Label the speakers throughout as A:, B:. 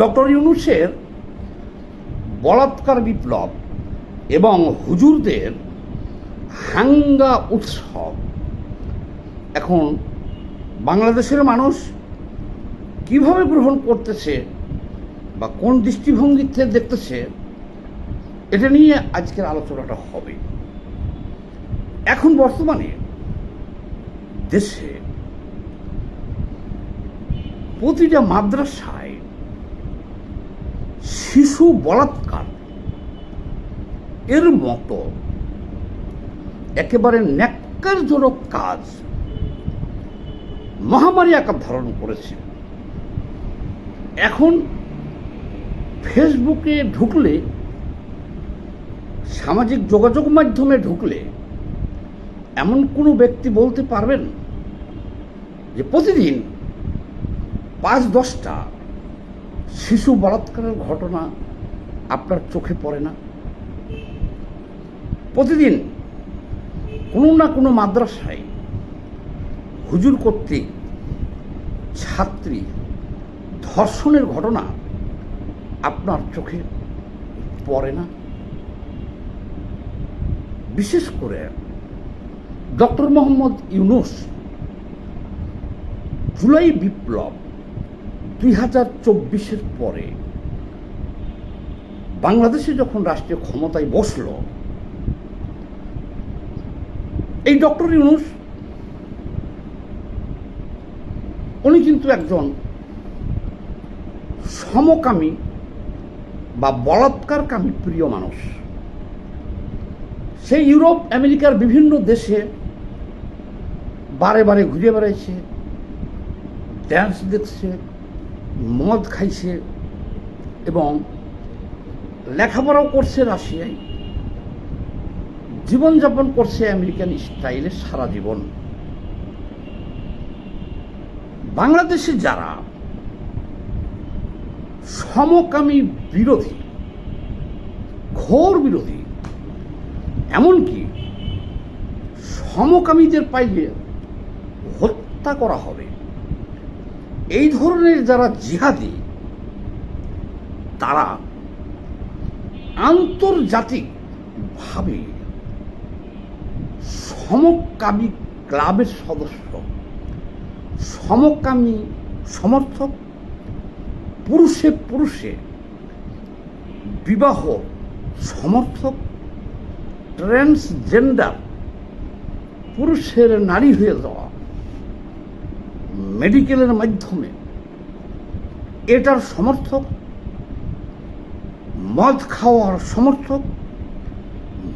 A: Doctor ইউনূসের বলাৎকার বিপ্লব এবং হুজুরদের হাঙ্গা উৎসব এখন বাংলাদেশের মানুষ কিভাবে গ্রহণ করতেছে বা কোন দৃষ্টিভঙ্গিতে দেখতেছে, এটা নিয়ে আজকের আলোচনাটা হবে। এখন বর্তমানে দেশে প্রতিটা মাদ্রাসায় শিশু বলাৎকার এর মতো একেবারে ন্যাক্কারজনক কাজ মহামারী আকার ধারণ করেছে। এখন ফেসবুকে ঢুকলে, সামাজিক যোগাযোগ মাধ্যমে ঢুকলে এমন কোনো ব্যক্তি বলতে পারবেন যে প্রতিদিন 5-10টা শিশু বলাৎকারের ঘটনা আপনার চোখে পড়ে না? প্রতিদিন কোনো না কোনো মাদ্রাসায় হুজুর কর্তৃক ছাত্রী ধর্ষণের ঘটনা আপনার চোখে পড়ে না? বিশেষ করে ডক্টর মোহাম্মদ ইউনূস জুলাই বিপ্লব 2024-এর পরে বাংলাদেশে যখন রাষ্ট্রীয় ক্ষমতায় বসল, এই ডক্টর ইউনূস উনি কিন্তু একজন সমকামী বা বলাৎকারকামী প্রিয় মানুষ। সেই ইউরোপ আমেরিকার বিভিন্ন দেশে বারে বারে ঘুরে বেড়াইছে, ড্যান্স দেখছে, মদ খাইছে এবং লেখাপড়াও করছে রাশিয়ায়, জীবনযাপন করছে আমেরিকান স্টাইলে সারা জীবন। বাংলাদেশে যারা সমকামী বিরোধী, ঘোর বিরোধী, এমনকি সমকামীদের পাইলে হত্যা করা হবে, এই ধরনের যারা জিহাদি, তারা আন্তর্জাতিকভাবে সমকামী ক্লাবের সদস্য, সমকামী সমর্থক, পুরুষে পুরুষে বিবাহ সমর্থক, ট্রান্সজেন্ডার পুরুষের নারী হয়ে যাওয়া মেডিকেলের মাধ্যমে এটার সমর্থক, মদ খাওয়ার সমর্থক,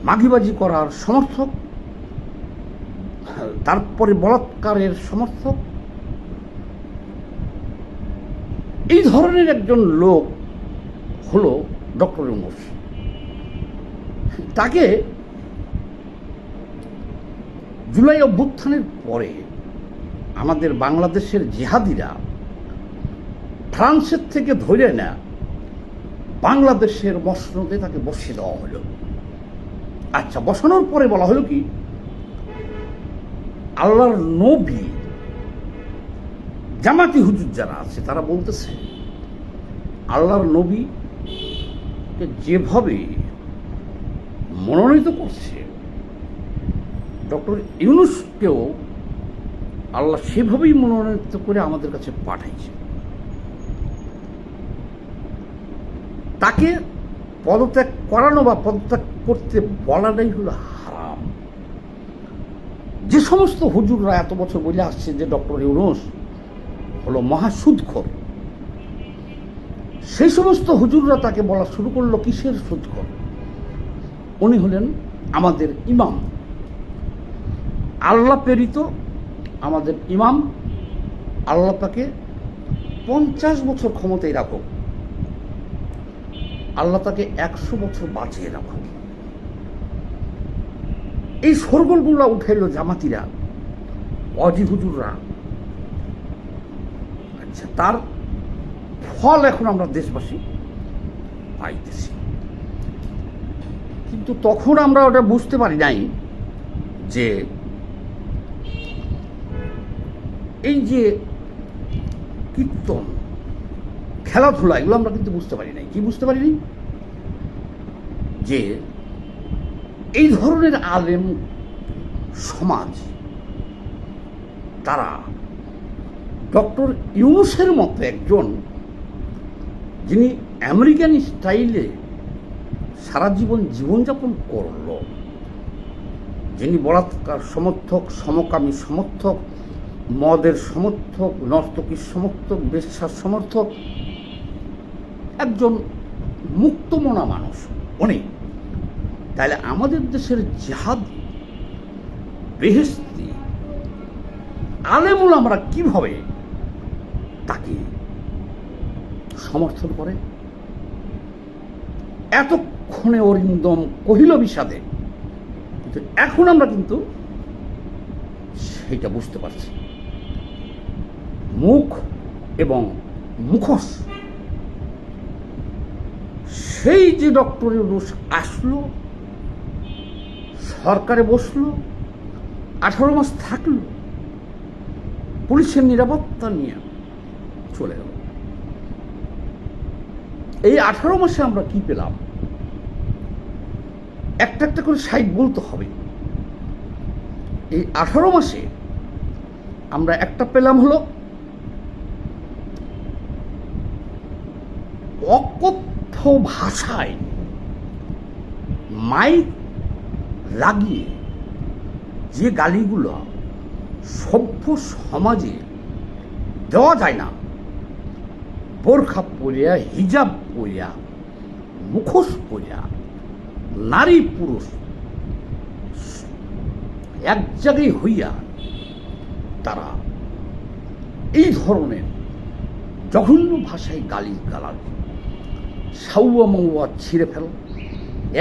A: মাগিবাজি করার সমর্থক, তারপরে বলাৎকারের সমর্থক, এই ধরনের একজন লোক হলো ডক্টর ইউনূস। তাকে জুলাই অভ্যুত্থানের পরে আমাদের বাংলাদেশের জিহাদিরা ফ্রান্সের থেকে ধরে না বাংলাদেশের মসনদে তাকে বসিয়ে দেওয়া হলো। আচ্ছা, বসানোর পরে বলা হলো কি, আল্লাহর নবী, জামাতি হুজুর যারা আছে তারা বলতেছে আল্লাহর নবীকে যেভাবে মনোনীত করছে, ডক্টর ইউনূসকেও আল্লাহ সেভাবেই মনোনীত করে আমাদের কাছে পাঠাইছে। তাকে পদত্যাগ করানো বা পদত্যাগ করতে বলাটাই হলো হারাম। যে সমস্ত হুজুররা এত বছর বলে আসছে যে ডক্টর ইউনূস হলো মহাসুদখোর, সেই সমস্ত হুজুররা তাকে বলা শুরু করলো কিসের সুদখোর? উনি হলেন আমাদের ইমাম, আল্লাহ প্রেরিত আমাদের ইমাম। আল্লাহ তাকে 50 বছর ক্ষমতায় রাখুক, আল্লাহ তাকে 100 বছর বাঁচিয়ে রাখুক। এই শোরগোলগুলো উঠাইল জামাতিরা, অজি হুজুররা। আচ্ছা, তার ফল এখন আমরা দেশবাসী পাইতেছি, কিন্তু তখন আমরা ওটা বুঝতে পারি নাই যে এই যে কীর্তন, খেলাধুলা, এগুলো আমরা কিন্তু বুঝতে পারি নাই। কি বুঝতে পারিনি? যে এই ধরনের আলেম সমাজ তারা ডক্টর ইউনূসের মতো একজন, যিনি আমেরিকান স্টাইলে সারা জীবন জীবনযাপন করল, যিনি বলাৎকার সমর্থক, সমকামী সমর্থক, মদের সমর্থক, নর্তকীর সমর্থক, বেশ্যার সমর্থক, একজন মুক্তমনা মানুষ উনি, তাহলে আমাদের দেশের জিহাদ বেহেশতি আলেমুল আমরা কিভাবে তাকে সমর্থন করে? এতক্ষণে অরিন্দম কহিল বিষাদে, কিন্তু এখন আমরা কিন্তু সেটা বুঝতে পারছি। মুখ এবং মুখোশ, সেই যে ডক্টর ইউনূস আসলো, সরকারে বসলো, 18 মাস থাকলো, পুলিশের নিরাপত্তা নিয়ে চলে গেল। এই 18 মাসে আমরা কি পেলাম? একটা একটা করে সাইড বলতে হবে। এই 18 মাসে আমরা একটা পেলাম হলো অকথ্য ভাষায় মাইক লাগিয়ে যে গালিগুলো সভ্য সমাজে দেওয়া যায় না, বোরখা পরিয়া, হিজাব পরিয়া, মুখোশ পরিয়া, নারী পুরুষ এক জায়গায় হইয়া তারা এই ধরনের জঘন্য ভাষায় গালি গালাজ, সাউয়া মৌয়া ছিঁড়ে ফেল,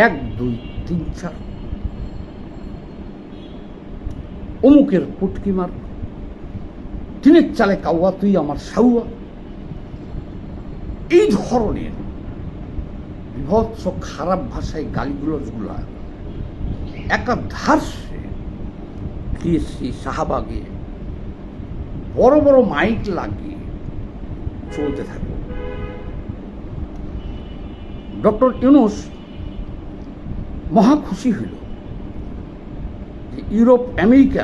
A: 1 2 3 4, অমুকের পুটকি মার, টিনের চালে কাউয়া, তুই আমার সাউয়া, এই ধরনের বিভৎস খারাপ ভাষায় গালিগুলোগুলা একাধারে টিএসসি, শাহবাগে বড় বড় মাইক লাগিয়ে চলতে থাকে। ডক্টর ইউনূস মহা খুশি হইল যে ইউরোপ, আমেরিকা,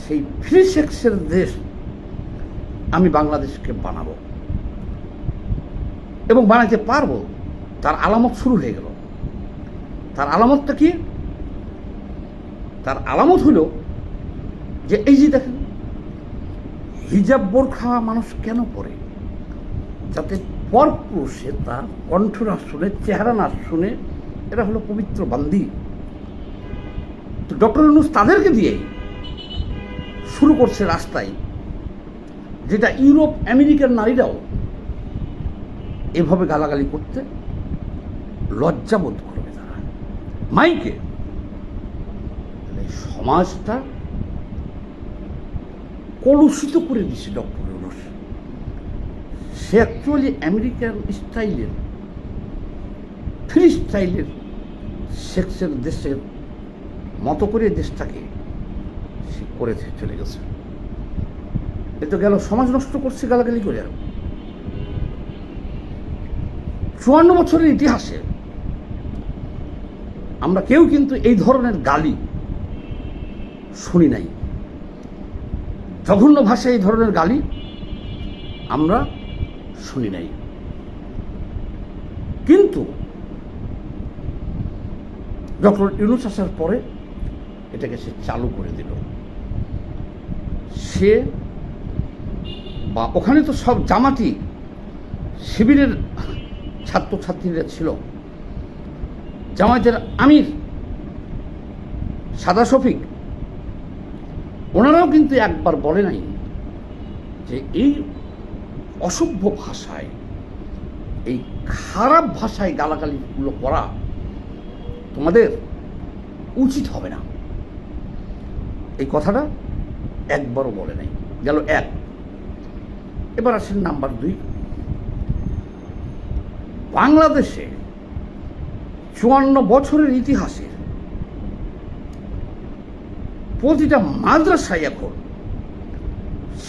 A: সেই ফ্রি সেক্সের দেশ আমি বাংলাদেশকে বানাবো এবং বানাতে পারবো। তার আলামত শুরু হয়ে গেল। তার আলামতটা কি? তার আলামত হলো যে এই যে দেখেন, হিজাব বোরখা মানুষ কেন পরে? যাতে পরপুরুষে তার কণ্ঠ না শুনে, চেহারা না শুনে, এরা হলো পবিত্র বান্দি। তো ডক্টর ইউনূস তাদেরকে দিয়েই শুরু করছে রাস্তায়, যেটা ইউরোপ, আমেরিকার নারীরাও এভাবে গালাগালি করতে লজ্জাবোধ করবে তারা মাইকে। সমাজটা কলুষিত করে দিছে ডক্টর ইউনূস। সে অ্যাকচুয়ালি আমেরিকান স্টাইলের, ফ্রি স্টাইলের সেক্সের দেশের মতো করে দেশটাকে সে করে চলে গেছে। এ তো গেল সমাজ নষ্ট করছে গালাগালি করে। 54 বছরের ইতিহাসে আমরা কেউ কিন্তু এই ধরনের গালি শুনি নাই, জঘন্য ভাষায় এই ধরনের গালি আমরা শুনি নাই। কিন্তু ডক্টর ইউনূস আসার পরে এটাকে সে চালু করে দিল। সে বা ওখানে তো সব জামাতি শিবিরের ছাত্রছাত্রীরা ছিল, জামায়াতের আমির সাদা শফিক, ওনারাও কিন্তু একবার বলে নাই যে এই অসভ্য ভাষায়, এই খারাপ ভাষায় গালাগালিগুলো করা তোমাদের উচিত হবে না। এই কথাটা একবারও বলে নাই। গেল 1। এবার আসেন নাম্বার 2। বাংলাদেশে 54 বছরের ইতিহাসে প্রতিটা মাদ্রাসায় এখন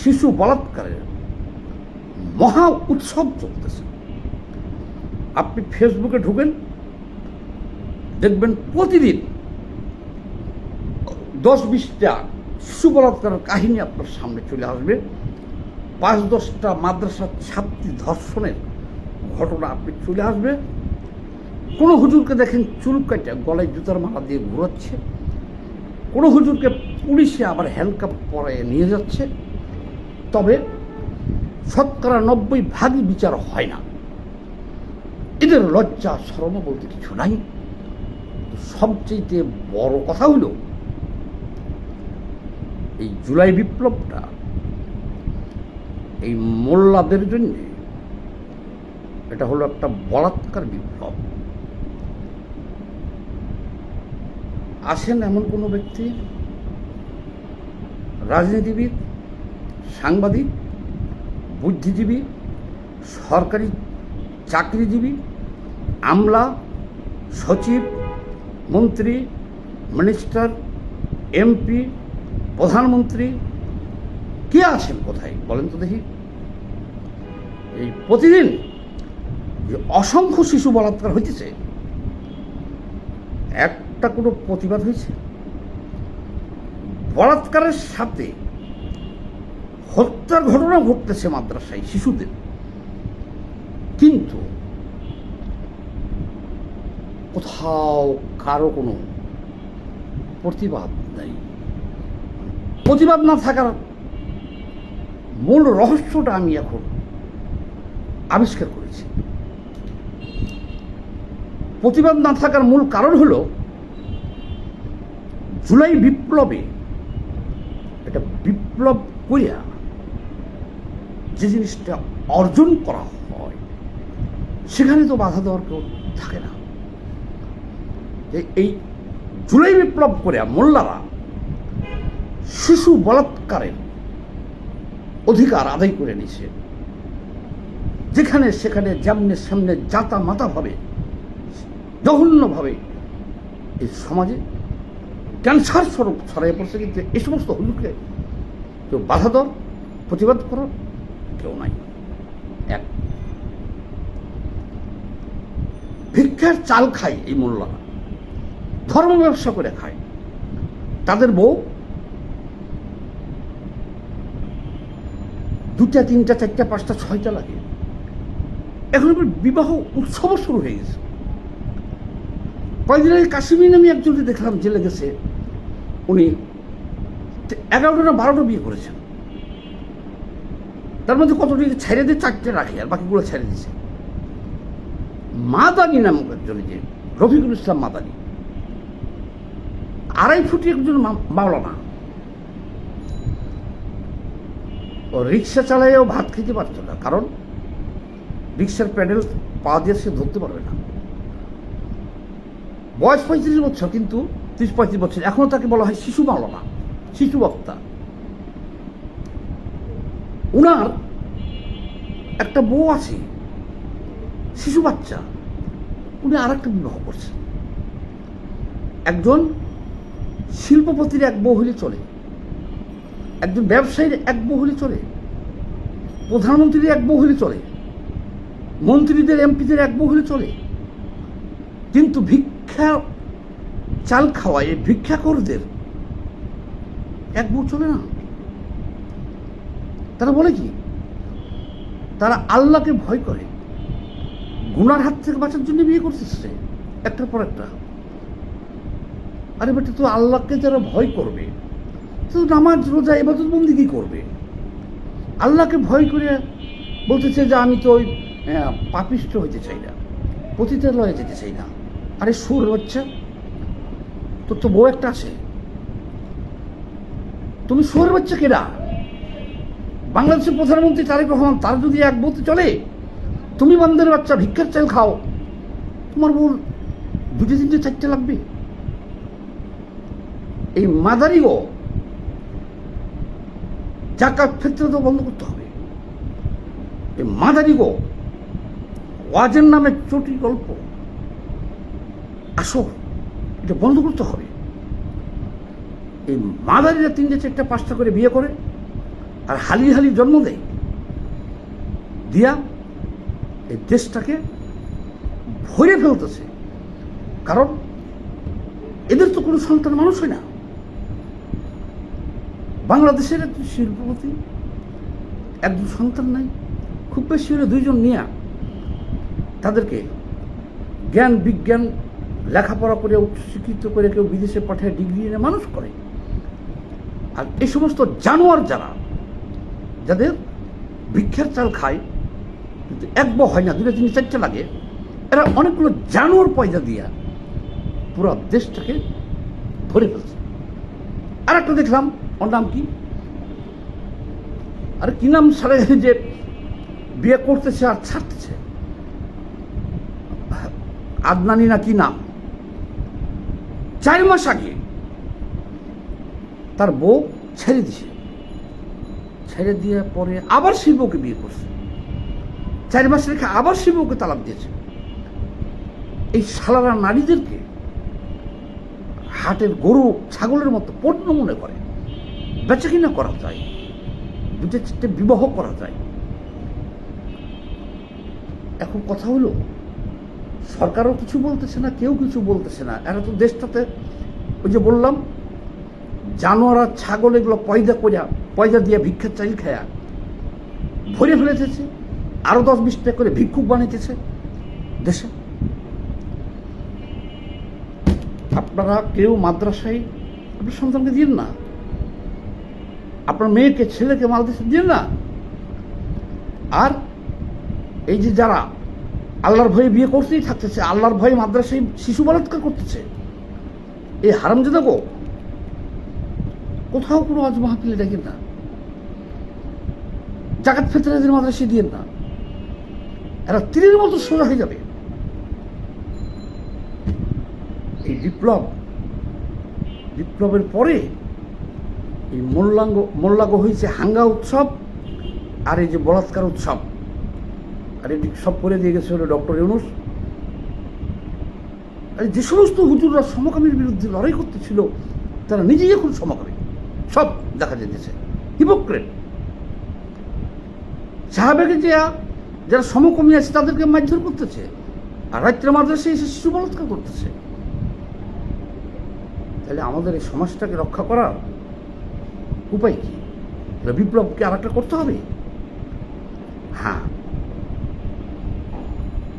A: শিশু বলাৎকারের মহা উৎসব চলতেছে। আপনি ফেসবুকে ঢুকেন, দেখবেন প্রতিদিন 10-20টা শিশু বলাৎকারের কাহিনী আপনার সামনে চলে আসবে। 5-10টা মাদ্রাসার ছাত্রী ধর্ষণের ঘটনা আপনি চলে আসবে। কোনো হুজুরকে দেখেন চুল কাটা গলায় জুতার মালা দিয়ে ঘুরাচ্ছে, কোনো হুজুরকে পুলিশে আবার হ্যান্ডকাপ পরে নিয়ে যাচ্ছে। তবে 90% বিচার হয় না। এদের লজ্জা শরম বলতে কিছু নাই। সবচেয়ে বড় কথা হলো এই জুলাই বিপ্লবটা এই মোল্লাদের জন্য এটা হলো একটা বলাৎকার বিপ্লব। আসেন এমন কোনো ব্যক্তি, রাজনীতিবিদ, সাংবাদিক, বুদ্ধিজীবী, সরকারি চাকরিজীবী, আমলা, সচিব, মন্ত্রী, মিনিস্টার, এমপি, প্রধানমন্ত্রী, কে আছেন কোথায় বলেন তো দেখি? এই প্রতিদিন যে অসংখ্য শিশু বলাৎকার হইতেছে, একটা কোনো প্রতিবাদ হয়েছে? বলাৎকারের সাথে হত্যার ঘটনা ঘটতেছে মাদ্রাসায় শিশুদের, কিন্তু কোথাও কারো কোনো প্রতিবাদ নেই। প্রতিবাদ না থাকার মূল রহস্যটা আমি এখন আবিষ্কার করেছি। প্রতিবাদ না থাকার মূল কারণ হলো জুলাই বিপ্লবে এটা বিপ্লব করিয়া যে জিনিসটা অর্জন করা হয় সেখানে তো বাধা দেওয়ার কেউ থাকে না। যে এই জুলাই বিপ্লব করিয়া মোল্লারা শিশু বলাৎকারের অধিকার আদায় করে নিছে, যেখানে সেখানে যেমনে সামনে জাতা মাতাভাবে জঘন্যভাবে এই সমাজে ক্যান্সার স্বরূপ ছড়াই পড়ছে। কিন্তু এই সমস্ত হুজুরকে কেউ বাধা দেওয়ার প্রতিবাদ করার কেউ নাই। এক ভিক্ষার চাল খায় এই মোল্লারা, ধর্ম ব্যবসা করে খায়। তাদের বউ 2টা 3টা 4টা 5টা 6টা লাগে। এখন বিবাহ উৎসব শুরু হয়ে গেছে। কয়েকদিন আগে কাশ্মীর নামে একজনকে দেখলাম জেলে গেছে, উনি 11টা না 12টা বিয়ে করেছেন। তার মধ্যে কতটি ছেড়ে দিয়ে 4টে রাখে আর বাকিগুলো ছেড়ে দিয়েছে। মাদানি নামক একজন, যে রফিকুল ইসলাম মাদানি, 2.5 ফুটি একজন মাওলানা, ও রিক্সা চালাইও ভাত খেতে পারত না, কারণ রিক্সার প্যাডেল পা দিয়ে সে ধরতে পারবে না। বয়স 35 বছর, কিন্তু 30-35 বছর, এখনো তাকে বলা হয় শিশু মাওলানা, শিশু বক্তা। উনার একটা বউ আছে, শিশু বাচ্চা। উনি আর একটা বিবাহ করছেন। একজন শিল্পপতির এক বউ হলে চলে, একজন ব্যবসায়ীর এক বউ হলে চলে, প্রধানমন্ত্রীর এক বউ হলে চলে, মন্ত্রীদের এমপিদের এক বউ হলে চলে। কিন্তু ভিক্ষা চাল খাওয়ায় এই ভিক্ষাকরদের এক বউ চলে না। তারা বলে কি? তারা আল্লাহকে ভয় করে, গুনার হাত থেকে বাঁচার জন্য বিয়ে করতেছে একটার পর একটা। আরে বেটা, তো আল্লাহকে যারা ভয় করবে তো নামাজ রোজা ইবাদত বন্দেগী করবে। আল্লাহকে ভয় করে বলতেছে যে আমি তো ওই পাপিষ্ঠ হইতে চাই না, পতিতালয়ে যেতে চাই না। আরে সুর বাচ্চা, তোর তো বউ একটা আছে, তুমি সুর বাচ্চা কেডা? বাংলাদেশের প্রধানমন্ত্রী তারেক রহমান, তার যদি এক বউতে চলে, তুমি বান্দের বাচ্চা ভিক্ষার চাল খাও, তোমার বউ 2টা 3টে 4টে লাগবে। এই মাদারিও জাকাত ফিতরা তো বন্ধ করতে হবে। এই মাদারিগো ওয়াজের নামে চটি গল্প আসো, এটা বন্ধ করতে হবে। এই মাদারিরা 3টে 4টে 5টা করে বিয়ে করে আর হালি হালি জন্ম দেয়। দিয়া এই দেশটাকে ভরে ফেলতেছে। কারণ এদের তো কোনো সন্তান মানুষ হয় না। বাংলাদেশের একজন শিল্পপতি, একজন সন্তান নাই, খুব বেশি হলে 2 জন নিয়ে তাদেরকে জ্ঞান বিজ্ঞান লেখাপড়া করে উচ্চশিক্ষিত করে কেউ বিদেশে পাঠিয়ে ডিগ্রি এনে মানুষ করে। আর এই সমস্ত জানোয়ার যাদের ভিক্ষার চাল খায়, কিন্তু 1 ব হয় না, 2টা 3টা 4টা লাগে, এরা অনেকগুলো জানোয়ার পয়দা দিয়া পুরো দেশটাকে ধরে ফেলছে। আর একটা দেখলাম, ওর নাম কি, আরে কি নাম সারে, যে বিয়ে করতেছে আর ছাড়তেছে, আদনানি না কি নাম, 4 মাস আগে তার বউ ছেড়ে দিছে, ছেড়ে দিয়ে পরে আবার সেই বউকে বিয়ে করছে, 4 মাস রেখে আবার সেই বউকে তালাক দিয়েছে। এই শালারা নারীদেরকে হাটের গরু ছাগলের মতো পণ্য মনে করে, বেচা কিনা করা যায়, 2টা 4টে বিবাহ করা যায়। এখন কথা হলো, সরকারও কিছু বলতেছে না, কেউ কিছু বলতেছে না। এরা তো দেশটাতে ওই যে বললাম জানোয়ার আর ছাগল এগুলো পয়দা দিয়ে ভিক্ষার চাইল খায়া ভরে ফেলেছে। আরো 10-20টা করে ভিক্ষুক বানাইতেছে দেশে। আপনারা কেউ মাদ্রাসায় আপনার সন্তানকে দিন না, আপনার মেয়েকে ছেলেকে মাদ্রাসায় দিন না। আর এই যে যারা আল্লাহর ভয়ে বিয়ে করতেই থাকতেছে, আল্লাহর ভয়ে মাদ্রাসায় শিশু বলাৎকার করতেছে, এই হারামজাদা গো কোথাও কোনো আজ মাহফিলে দেখেন না, জাকাত ফিতরাদের মাদ্রাসায় দিয়েন না, এরা তীরের মতো সোজা হয়ে যাবে। এই বিপ্লবের পরে এই মোল্লাঙ্গ হয়েছে হাঙ্গা উৎসব আর এই যে বলাৎকার উৎসব, আর এটি সব করে দিয়ে গেছে হলো ডক্টর ইউনূস। আর যে সমস্ত হুজুররা সমকামীর বিরুদ্ধে লড়াই করতেছিল তারা নিজেই এখন সমকামী, সব দেখা যেতেছে হিপোক্রেট। সাহাবেকে যারা সমকামী আছে তাদেরকে মারধর করতেছে, আর রাত্রে মাদ্রাসায় এসে শিশু বলাৎকার করতেছে। তাহলে আমাদের এই সমাজটাকে রক্ষা করার উপায় কি? বিপ্লবকে আর একটা করতে হবে। হ্যাঁ,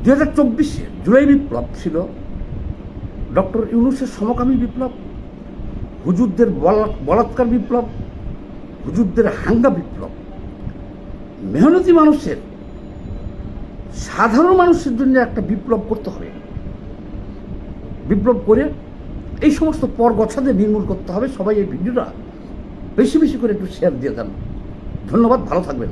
A: 2024 জুলাই বিপ্লব ছিল ডক্টর ইউনূসের সমকামী বিপ্লব, হুজুরদের বলাৎকার বিপ্লব, হুজুরদের হাঙ্গা বিপ্লব। মেহনতি মানুষের, সাধারণ মানুষের জন্য একটা বিপ্লব করতে হবে। বিপ্লব করে এই সমস্ত পরগছাদের নির্মূল করতে হবে। সবাই এই ভিডিওটা বেশি বেশি করে একটু শেয়ার দিয়ে দেন। ধন্যবাদ, ভালো থাকবেন।